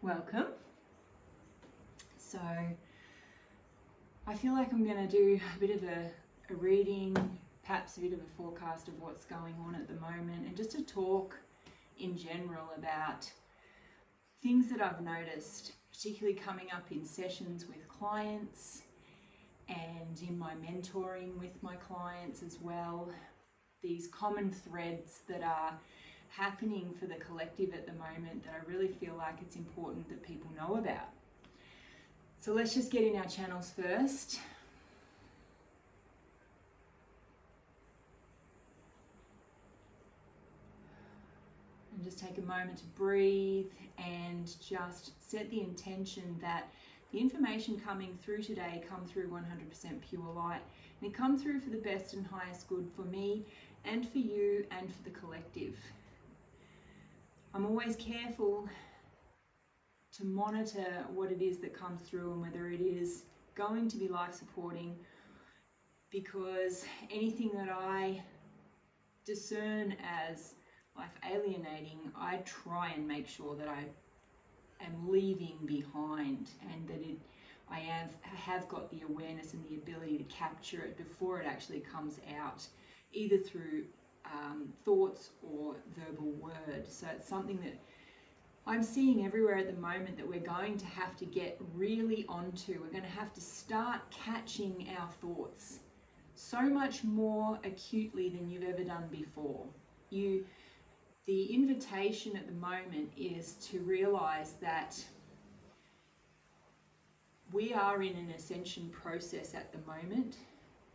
Welcome. So I feel like I'm going to do a bit of a reading, perhaps a bit of a forecast of what's going on at the moment, and just to talk in general about things that I've noticed, particularly coming up in sessions with clients and in my mentoring with my clients as well. These common threads that are happening for the collective at the moment that I really feel like it's important that people know about. So let's just get in our channels first. And just take a moment to breathe and just set the intention that the information coming through today come through 100% pure light, and it come through for the best and highest good for me and for you and for the collective. I'm always careful to monitor what it is that comes through and whether it is going to be life supporting, because anything that I discern as life alienating, I try and make sure that I am leaving behind, and that I have got the awareness and the ability to capture it before it actually comes out, either through thoughts or verbal word. So it's something that I'm seeing everywhere at the moment that we're going to have to get really onto. We're going to have to start catching our thoughts so much more acutely than you've ever done before. The invitation at the moment is to realize that we are in an ascension process at the moment,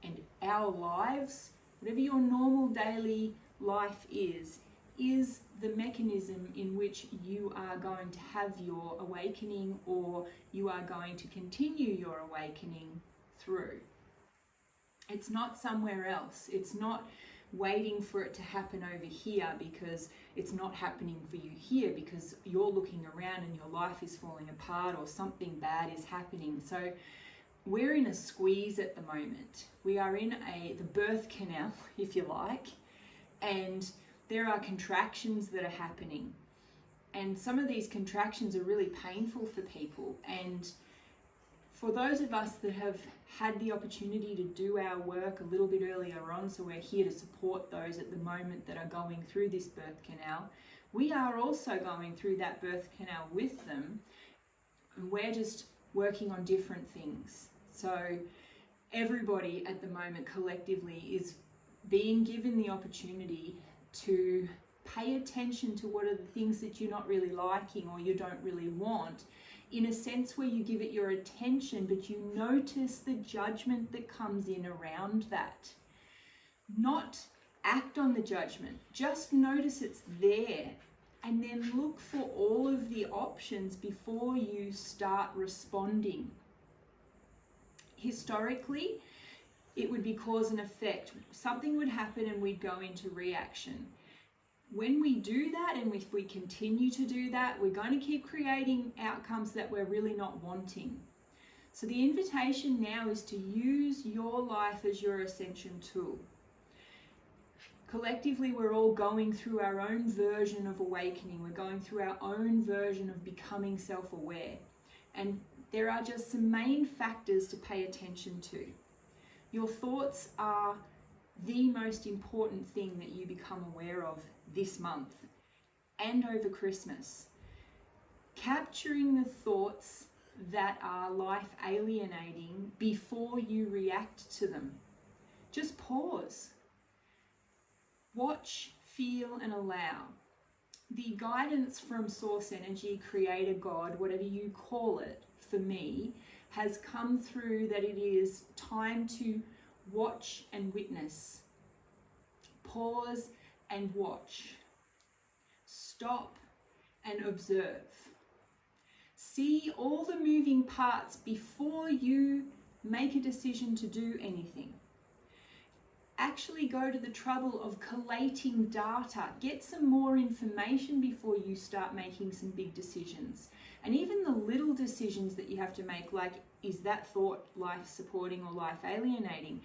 and our lives, whatever your normal daily life is the mechanism in which you are going to have your awakening, or you are going to continue your awakening through. It's not somewhere else. It's not waiting for it to happen over here because it's not happening for you here because you're looking around and your life is falling apart or something bad is happening. So we're in a squeeze at the moment. We are in the birth canal, if you like, and there are contractions that are happening. And some of these contractions are really painful for people. And for those of us that have had the opportunity to do our work a little bit earlier on, so we're here to support those at the moment that are going through this birth canal, we are also going through that birth canal with them, and we're just working on different things. So everybody at the moment collectively is being given the opportunity to pay attention to what are the things that you're not really liking or you don't really want, in a sense where you give it your attention, but you notice the judgment that comes in around that. Not act on the judgment, just notice it's there, and then look for all of the options before you start responding. Historically, it would be cause and effect. Something would happen and we'd go into reaction. When we do that, and if we continue to do that, we're going to keep creating outcomes that we're really not wanting. So the invitation now is to use your life as your ascension tool. Collectively, we're all going through our own version of awakening. We're going through our own version of becoming self-aware. And there are just some main factors to pay attention to. Your thoughts are the most important thing that you become aware of this month and over Christmas. Capturing the thoughts that are life alienating before you react to them. Just pause. Watch, feel, and allow. The guidance from Source Energy, Creator, God, whatever you call it, for me, has come through that it is time to watch and witness. Pause and watch. Stop and observe. See all the moving parts before you make a decision to do anything. Actually go to the trouble of collating data. Get some more information before you start making some big decisions. And even the little decisions that you have to make, like, is that thought life supporting or life alienating?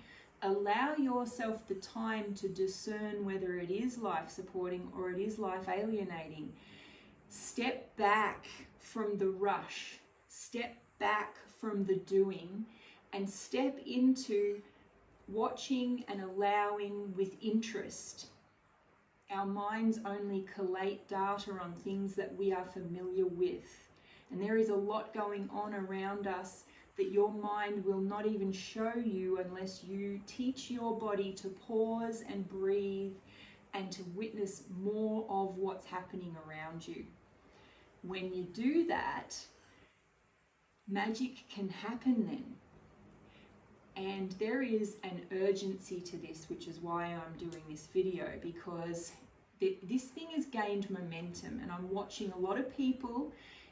Allow yourself the time to discern whether it is life supporting or it is life alienating. Step back from the rush, step back from the doing, and step into watching and allowing with interest. Our minds only collate data on things that we are familiar with. And there is a lot going on around us that your mind will not even show you unless you teach your body to pause and breathe and to witness more of what's happening around you. When you do that, magic can happen then. And there is an urgency to this, which is why I'm doing this video, because this thing has gained momentum, and I'm watching a lot of people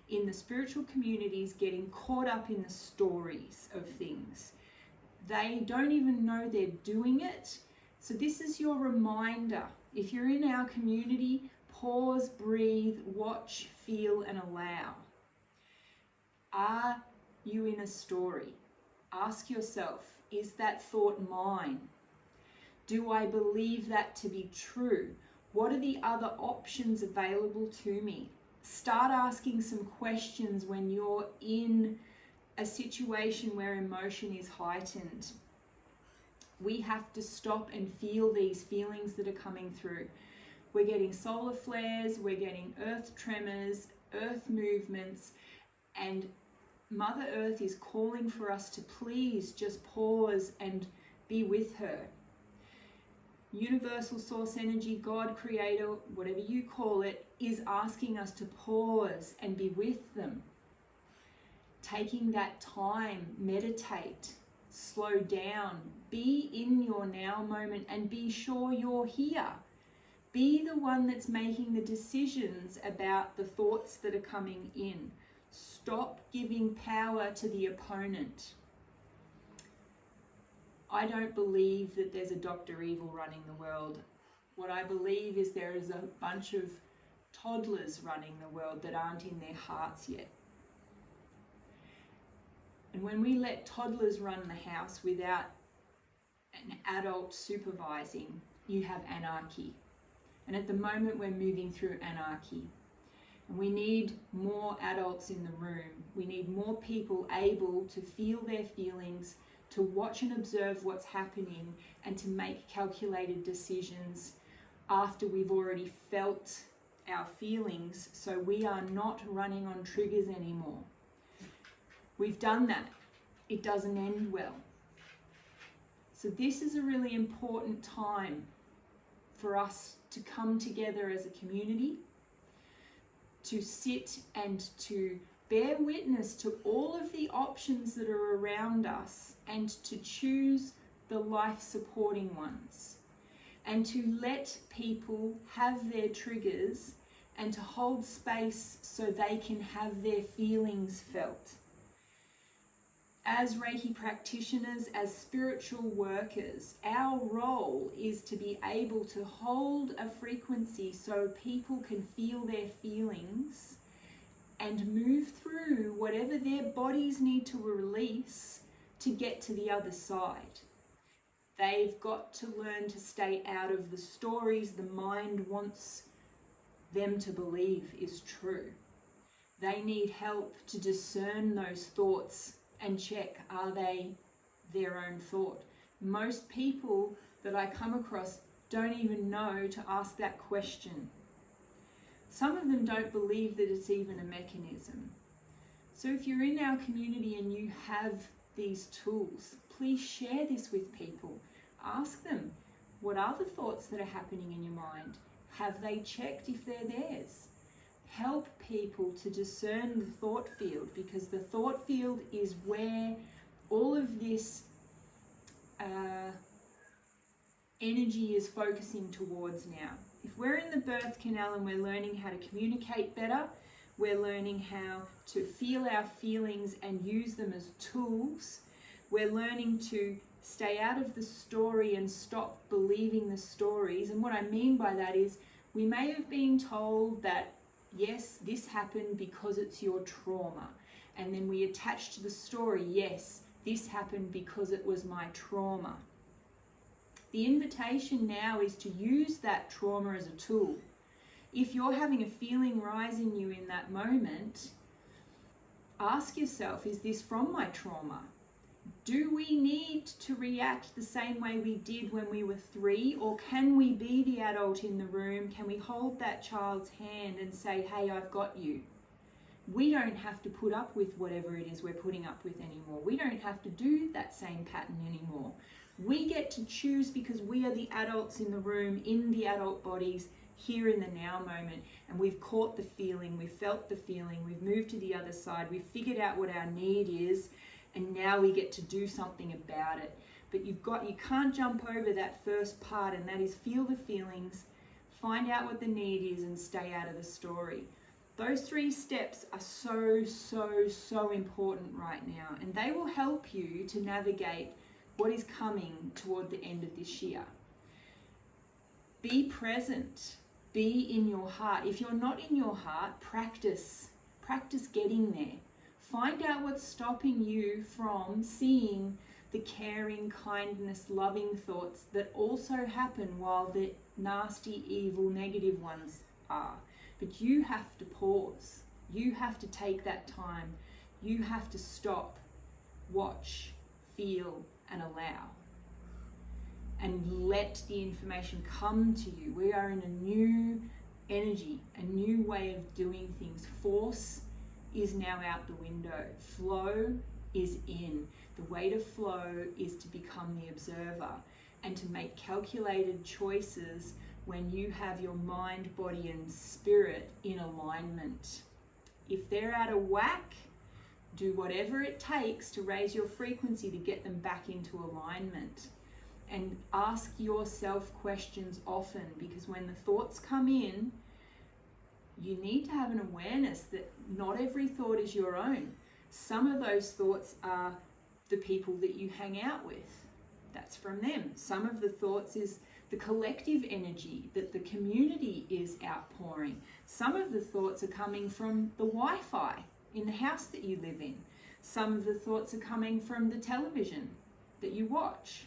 in the spiritual communities getting caught up in the stories of things. They don't even know they're doing it. So this is your reminder. If you're in our community, pause, breathe, watch, feel, and allow. Are you in a story? Ask yourself, is that thought mine? Do I believe that to be true? What are the other options available to me? Start asking some questions when you're in a situation where emotion is heightened. We have to stop and feel these feelings that are coming through. We're getting solar flares, we're getting earth tremors, earth movements, and Mother Earth is calling for us to please just pause and be with her. Universal source energy, God, creator, whatever you call it, is asking us to pause and be with them. Taking that time, meditate, slow down, be in your now moment and be sure you're here. Be the one that's making the decisions about the thoughts that are coming in. Stop giving power to the opponent. I don't believe that there's a Dr. Evil running the world. What I believe is there is a bunch of toddlers running the world that aren't in their hearts yet. And when we let toddlers run the house without an adult supervising, you have anarchy. And at the moment we're moving through anarchy. And we need more adults in the room. We need more people able to feel their feelings, to watch and observe what's happening, and to make calculated decisions after we've already felt our feelings, so we are not running on triggers anymore. We've done that. It doesn't end well. So this is a really important time for us to come together as a community, to sit and to bear witness to all of the options that are around us and to choose the life-supporting ones, and to let people have their triggers and to hold space so they can have their feelings felt. As Reiki practitioners, as spiritual workers, our role is to be able to hold a frequency so people can feel their feelings and move through whatever their bodies need to release to get to the other side. They've got to learn to stay out of the stories the mind wants them to believe is true. They need help to discern those thoughts and check, are they their own thought? Most people that I come across don't even know to ask that question. Some of them don't believe that it's even a mechanism. So if you're in our community and you have these tools, please share this with people. Ask them, what are the thoughts that are happening in your mind? Have they checked if they're theirs? Help people to discern the thought field, because the thought field is where all of this energy is focusing towards now. If we're in the birth canal and we're learning how to communicate better, we're learning how to feel our feelings and use them as tools. We're learning to stay out of the story and stop believing the stories. And what I mean by that is, we may have been told that, yes, this happened because it's your trauma. And then we attach to the story, yes, this happened because it was my trauma. The invitation now is to use that trauma as a tool. If you're having a feeling rise in you in that moment, ask yourself, is this from my trauma? Do we need to react the same way we did when we were 3? Or can we be the adult in the room? Can we hold that child's hand and say, hey, I've got you? We don't have to put up with whatever it is we're putting up with anymore. We don't have to do that same pattern anymore. We get to choose because we are the adults in the room, in the adult bodies, here in the now moment. And we've caught the feeling, we've felt the feeling, we've moved to the other side, we've figured out what our need is, and now we get to do something about it. But you can't jump over that first part, and that is feel the feelings, find out what the need is, and stay out of the story. Those 3 steps are so important right now, and they will help you to navigate what is coming toward the end of this year. Be present, be in your heart. If you're not in your heart, practice getting there. Find out what's stopping you from seeing the caring, kindness, loving thoughts that also happen while the nasty, evil, negative ones are. But you have to pause. You have to take that time. You have to stop, watch, feel, and allow. And let the information come to you. We are in a new energy, a new way of doing things. Force is now out the window. Flow is in. The way to flow is to become the observer and to make calculated choices when you have your mind, body, and spirit in alignment. If they're out of whack, do whatever it takes to raise your frequency to get them back into alignment. And ask yourself questions often, because when the thoughts come in, you need to have an awareness that not every thought is your own. Some of those thoughts are the people that you hang out with. That's from them. Some of the thoughts is the collective energy that the community is outpouring. Some of the thoughts are coming from the Wi-Fi in the house that you live in. Some of the thoughts are coming from the television that you watch.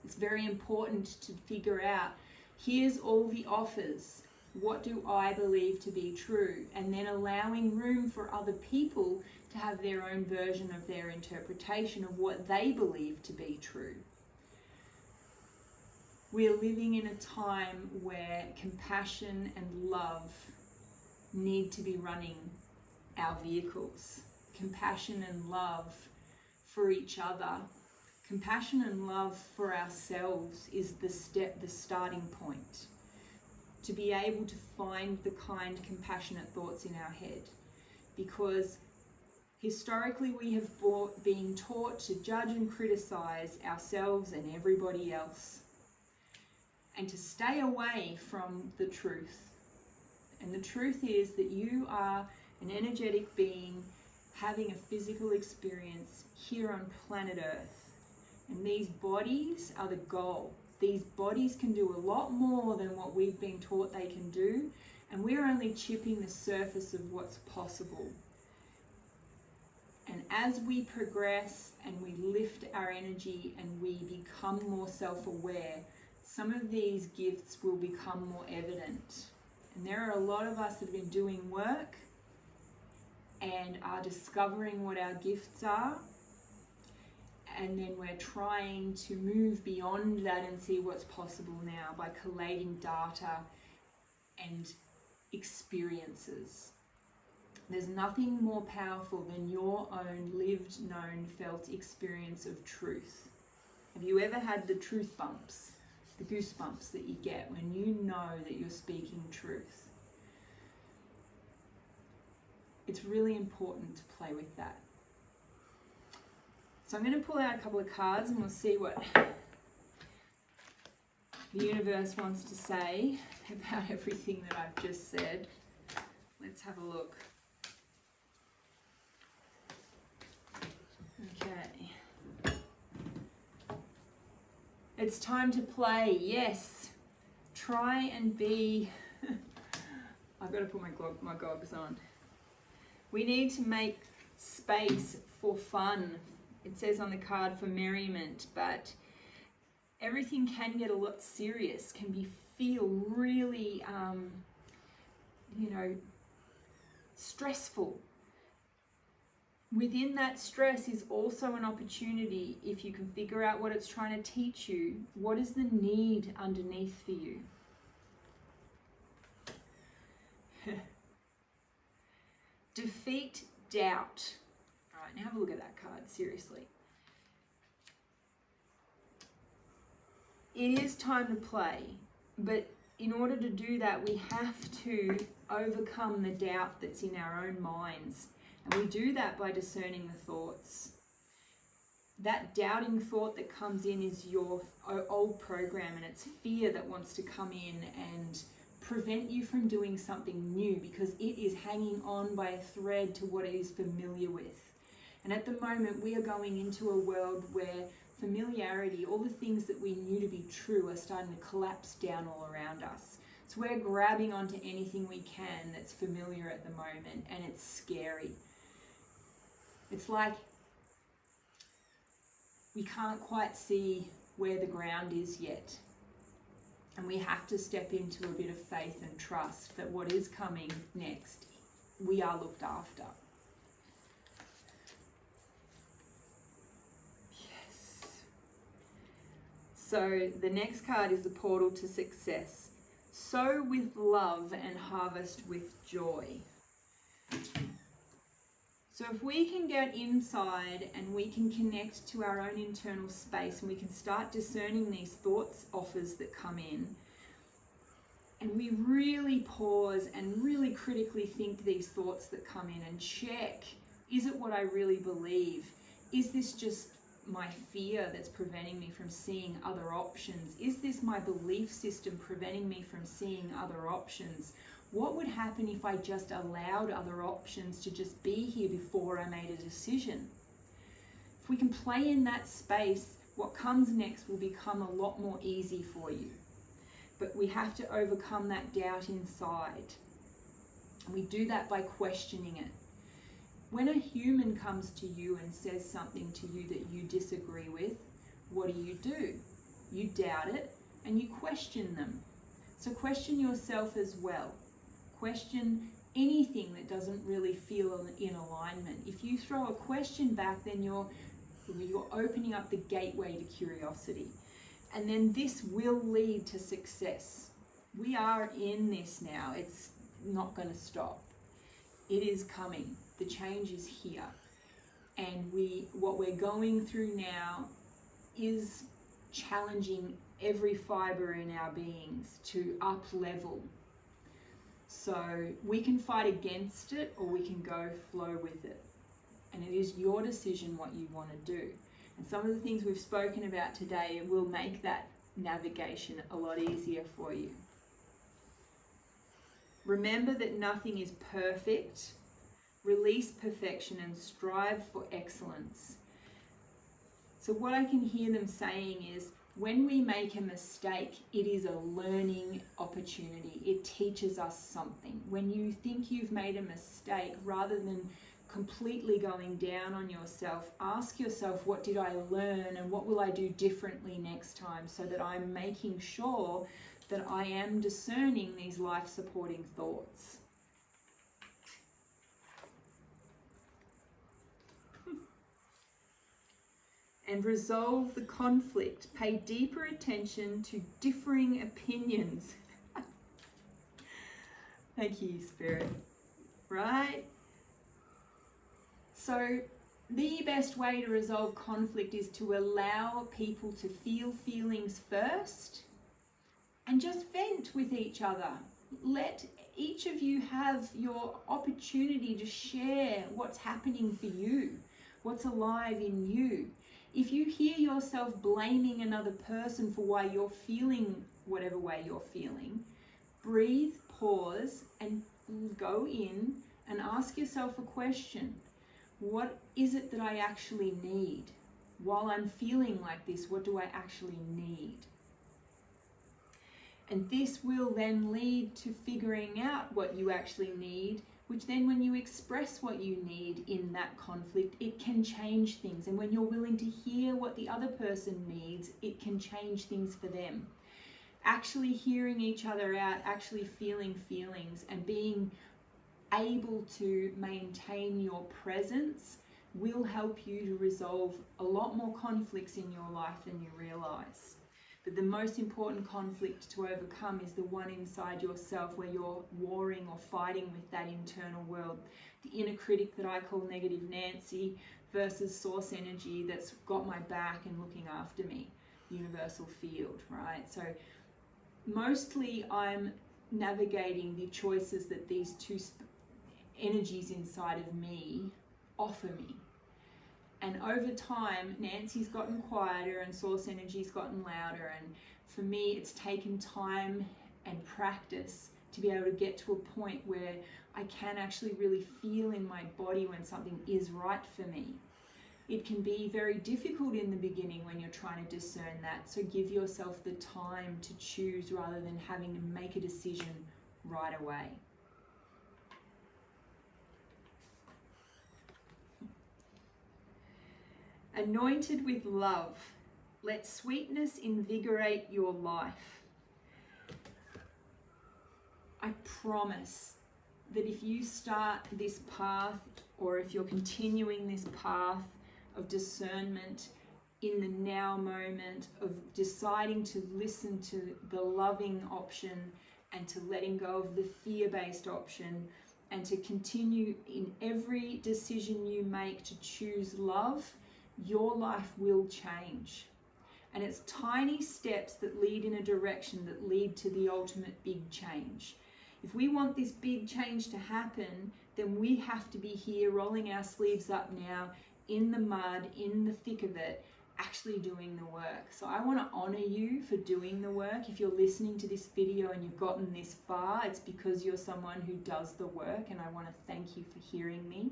It's very important to figure out, here's all the offers. What do I believe to be true? And then allowing room for other people to have their own version of their interpretation of what they believe to be true. We're living in a time where compassion and love need to be running our vehicles. Compassion and love for each other. Compassion and love for ourselves is the starting point. To be able to find the kind, compassionate thoughts in our head. Because historically we have been taught to judge and criticize ourselves and everybody else. And to stay away from the truth. And the truth is that you are an energetic being having a physical experience here on planet Earth. And these bodies are the goal. These bodies can do a lot more than what we've been taught they can do, and we're only chipping the surface of what's possible. And as we progress and we lift our energy and we become more self-aware, some of these gifts will become more evident. And there are a lot of us that have been doing work and are discovering what our gifts are. And then we're trying to move beyond that and see what's possible now by collating data and experiences. There's nothing more powerful than your own lived, known, felt experience of truth. Have you ever had the truth bumps, the goosebumps that you get when you know that you're speaking truth? It's really important to play with that. So I'm going to pull out a couple of cards and we'll see what the universe wants to say about everything that I've just said. Let's have a look. Okay. It's time to play. Yes. Try and be... I've got to put my goggles on. We need to make space for fun. It says on the card for merriment, but everything can get a lot serious, can feel really, stressful. Within that stress is also an opportunity, if you can figure out what it's trying to teach you, what is the need underneath for you? Defeat doubt. All right, now have a look at that card, seriously. It is time to play, but in order to do that, we have to overcome the doubt that's in our own minds. And we do that by discerning the thoughts. That doubting thought that comes in is your old program, and it's fear that wants to come in and prevent you from doing something new, because it is hanging on by a thread to what it is familiar with. And at the moment, we are going into a world where familiarity, all the things that we knew to be true, are starting to collapse down all around us. So we're grabbing onto anything we can that's familiar at the moment, and it's scary. It's like we can't quite see where the ground is yet. And we have to step into a bit of faith and trust that what is coming next, we are looked after. Yes. So the next card is the portal to success. Sow with love and harvest with joy. So if we can get inside and we can connect to our own internal space, and we can start discerning these thoughts offers that come in, and we really pause and really critically think these thoughts that come in and check, is it what I really believe? Is this just my fear that's preventing me from seeing other options? Is this my belief system preventing me from seeing other options? What would happen if I just allowed other options to just be here before I made a decision? If we can play in that space, what comes next will become a lot more easy for you. But we have to overcome that doubt inside. And we do that by questioning it. When a human comes to you and says something to you that you disagree with, what do? You doubt it and you question them. So question yourself as well. Question anything that doesn't really feel in alignment. If you throw a question back, then you're opening up the gateway to curiosity. And then this will lead to success. We are in this now. It's not going to stop. It is coming. The change is here. And what we're going through now is challenging every fiber in our beings to up level. So we can fight against it, or we can go flow with it. And it is your decision what you want to do. And some of the things we've spoken about today will make that navigation a lot easier for you. Remember that nothing is perfect. Release perfection and strive for excellence. So what I can hear them saying is, when we make a mistake, it is a learning opportunity. It teaches us something. When you think you've made a mistake, rather than completely going down on yourself, ask yourself, what did I learn and what will I do differently next time, so that I'm making sure that I am discerning these life-supporting thoughts. And resolve the conflict. Pay deeper attention to differing opinions. Thank you, Spirit. Right? So the best way to resolve conflict is to allow people to feel feelings first and just vent with each other. Let each of you have your opportunity to share what's happening for you, what's alive in you. If you hear yourself blaming another person for why you're feeling whatever way you're feeling, breathe, pause, and go in and ask yourself a question. What is it that I actually need? While I'm feeling like this, what do I actually need? And this will then lead to figuring out what you actually need which then when you express what you need in that conflict, it can change things. And when you're willing to hear what the other person needs, it can change things for them. Actually hearing each other out, actually feeling feelings and being able to maintain your presence will help you to resolve a lot more conflicts in your life than you realize. But the most important conflict to overcome is the one inside yourself, where you're warring or fighting with that internal world. The inner critic that I call Negative Nancy versus source energy that's got my back and looking after me, universal field, right? So mostly I'm navigating the choices that these two energies inside of me offer me. And over time, Nancy's gotten quieter and source energy's gotten louder. And for me, it's taken time and practice to be able to get to a point where I can actually really feel in my body when something is right for me. It can be very difficult in the beginning when you're trying to discern that. So give yourself the time to choose rather than having to make a decision right away. Anointed with love, let sweetness invigorate your life. I promise that if you start this path, or if you're continuing this path of discernment in the now moment, of deciding to listen to the loving option and to letting go of the fear-based option, and to continue in every decision you make to choose love, your life will change. And it's tiny steps that lead in a direction that lead to the ultimate big change. If we want this big change to happen, then we have to be here rolling our sleeves up now, in the mud, in the thick of it, actually doing the work. So I want to honor you for doing the work. If you're listening to this video and you've gotten this far, it's because you're someone who does the work, and I want to thank you for hearing me.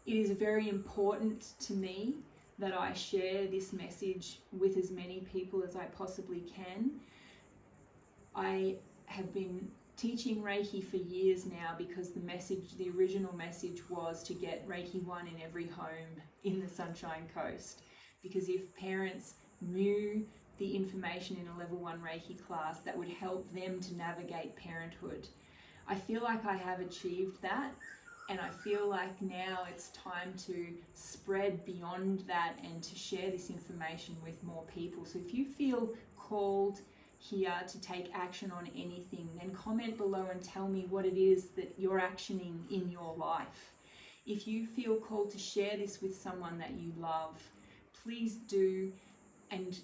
It is very important to me that I share this message with as many people as I possibly can. I have been teaching Reiki for years now because the original message was to get Reiki 1 in every home in the Sunshine Coast. Because if parents knew the information in a level 1 Reiki class, that would help them to navigate parenthood. I feel like I have achieved that. And I feel like now it's time to spread beyond that and to share this information with more people. So if you feel called here to take action on anything, then comment below and tell me what it is that you're actioning in your life. If you feel called to share this with someone that you love, please do, and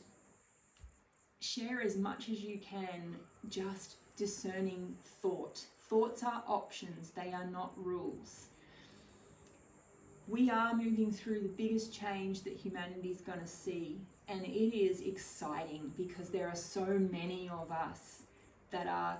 share as much as you can, just discerning thought. Thoughts are options, they are not rules. We are moving through the biggest change that humanity is going to see, and it is exciting because there are so many of us that are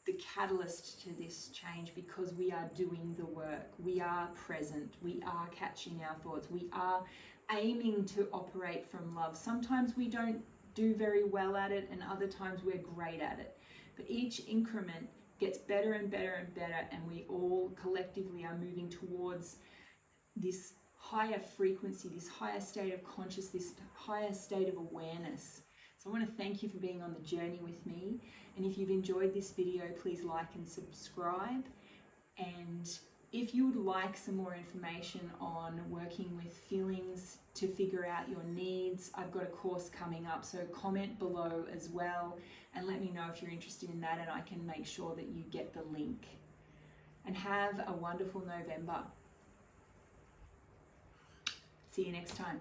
the catalyst to this change, because we are doing the work, we are present, we are catching our thoughts, we are aiming to operate from love. Sometimes we don't do very well at it, and other times we're great at it. But each increment gets better and better and better, and we all collectively are moving towards this higher frequency, this higher state of consciousness, this higher state of awareness. So I want to thank you for being on the journey with me. And if you've enjoyed this video, please like and subscribe. And if you would like some more information on working with feelings to figure out your needs, I've got a course coming up, so comment below as well and let me know if you're interested in that, and I can make sure that you get the link. And have a wonderful November. See you next time.